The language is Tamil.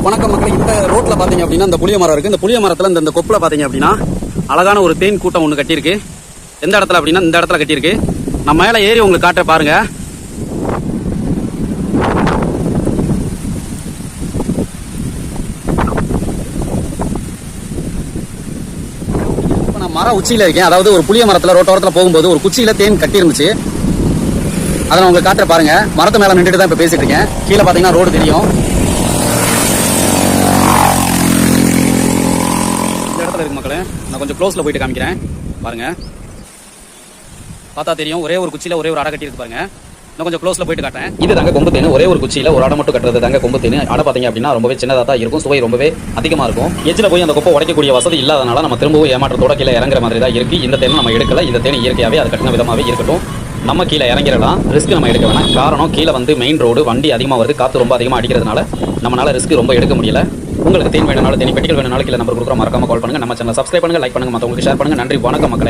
வணக்கம் மக்களே. இந்த ரோட்ல பாத்தீங்க அப்படின்னா இந்த புளிய மரம் இருக்கு. இந்த புளிய மரத்துல இந்த கொப்புல பாத்தீங்க அப்படின்னா அழகான ஒரு தேன் கூட்டம் ஒண்ணு கட்டியிருக்கு. எந்த இடத்துல அப்படின்னா இந்த இடத்துல கட்டியிருக்கு. நான் மேல ஏறி உங்களுக்கு காட்ட பாருங்க. நான் மர உச்சியில இருக்கேன். அதாவது ஒரு புளிய மரத்துல ரோட்டோரத்துல போகும்போது ஒரு குச்சியில தேன் கட்டி இருந்துச்சு. அதை நான் உங்களுக்கு காட்டுற பாருங்க. மரத்து மேல நின்றுட்டு தான் இப்ப பேசிட்டு இருக்கேன். கீழே பாத்தீங்கன்னா ரோடு தெரியும். இந்த இடத்துல இருக்கு மக்களே. நான் கொஞ்சம் க்ளோஸ்ல போயிட்டு காமிக்கிறேன் பாருங்க. பார்த்தா தெரியும். ஒரே ஒரு குச்சியில ஒரே ஒரு அடை கட்டி இருக்கு பாருங்க. நான் கொஞ்சம் க்ளோஸ்ல போயிட்டு காட்டுறேன். இது தாங்க கொம்பு தேன். ஒரே ஒரு குச்சியில ஒரு அடை மட்டும் கட்டுறது தாங்க கொம்பு தேன். அடை பாத்தீங்க அப்படின்னா ரொம்பவே சின்னதா தான் இருக்கும். சுவை ரொம்பவே அதிகமா இருக்கும். எச்சில போய் அந்த கொப்பை உடைக்கக்கூடிய வசதி இல்லாதனால நம்ம திரும்பவும் ஏமாற்றத்தோட கீழே இறங்குற மாதிரி தான் இருக்கு. இந்த தேன் நம்ம எடுக்கல. இந்த தேன் இயற்கையாவே அது கட்டின விதமாவே இருக்கட்டும். நம்ம கீழே இறங்கிடலாம். ரிஸ்க் நம்ம எடுக்க வேணாம். காரணம் கீழே வந்து மெயின் ரோடு, வண்டி அதிகமாக வருது, காற்று ரொம்ப அதிகமாக அடிக்கிறதுனால நம்மளால ரிஸ்க் ரொம்ப எடுக்க முடியல. உங்களுக்கு தேன் வேணும்னாலும் தேனி பெட்டிகள் வேணும்னாலும் கீழே நம்பர் கொடுக்குறோம். மறக்காம கால் பண்ணுங்க. நம்ம சேனலை சப்ஸ்கிரைப் பண்ணுங்க, லைக் பண்ணுங்க, மற்றவங்களுக்கு ஷேர் பண்ணுங்க. நன்றி, வணக்கம் மக்களே.